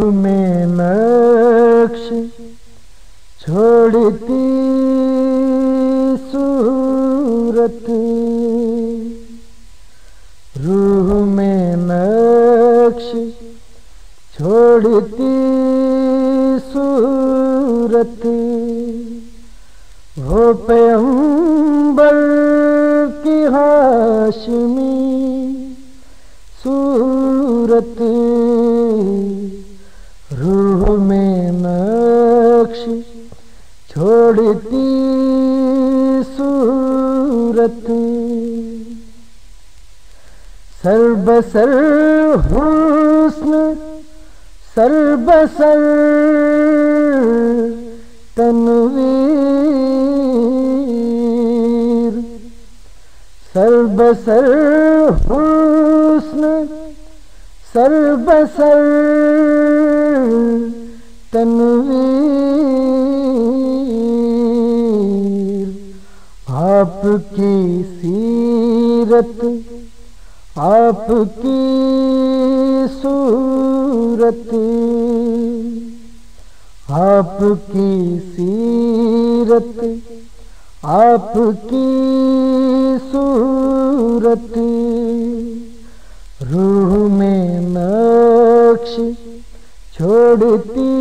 रूह में नक्श छोड़ती सूरत, रूह में नक्श छोड़ती सूरत, वो पैगंबर की हाशमी सूरत, रूह में नक्श छोड़ती सूरत, सरबसर हुस्न सरबसर तनवीर, सरबसर हुस्न सरबसर तनवीर, आपकी सीरत आपकी सूरत, आपकी सीरत आपकी सूरत, रूह में नक्श छोड़ती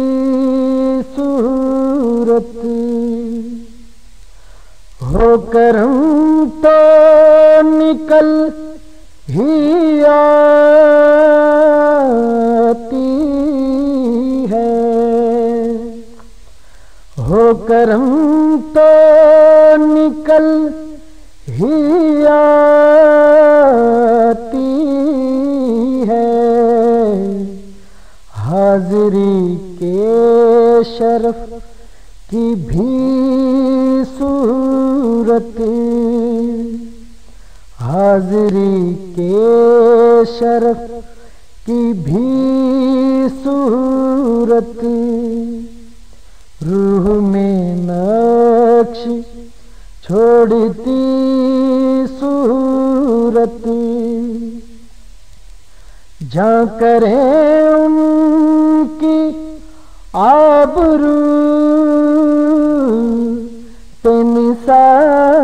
सूरत, हो करम तो निकल ही आती है, हो करम तो निकल ही आती है, हाज़िरी के शरफ की भी सूरत, हाज़िरी के शरफ की भी सूरत, रूह में नक्श छोड़ती सूरत, जहाँ करें उनकी आबरू पे निसार,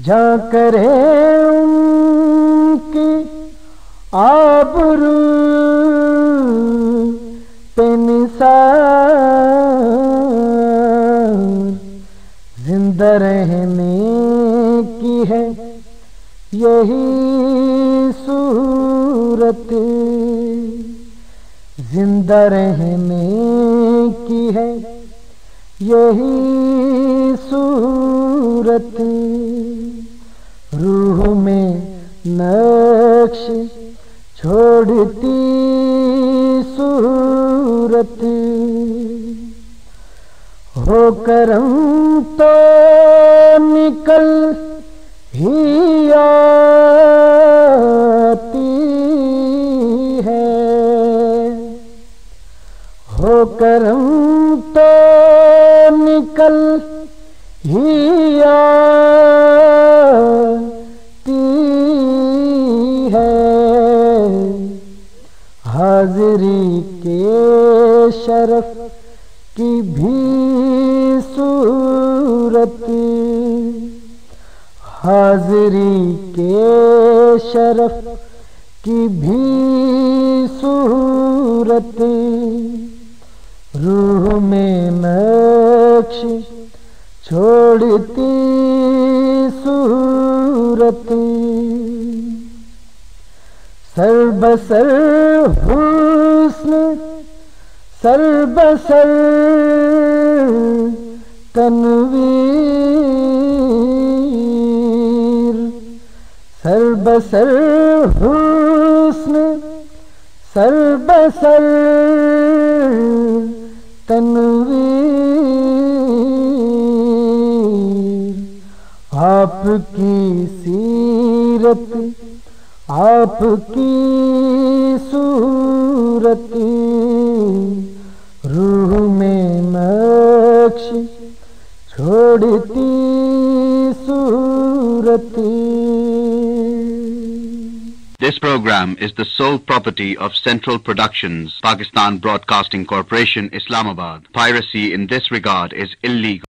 जहाँ करें उनकी आबरू पे निसार, जिंदा रहने की है यही सूरत, जिंदा रहने की है यही सूरत, रूह में नक्श छोड़ती सूरत, हो करम तो निकल ही आती है, हो करम तो निकल ही आती है, हाज़िरी के शरफ की भी सूरत, हाज़िरी के शरफ की भी सूरत, रूह में नक्श छोड़ती सूरत, सरबसर हुस्न सरबसर तनवीर, सरबसर हुस्न सरबसर तनवीर, आपकी सीरत आपकी सूरत, रूह में नक्श छोड़ती सूरत। This program is the sole property of Central Productions, Pakistan Broadcasting Corporation, Islamabad. Piracy in this regard is illegal.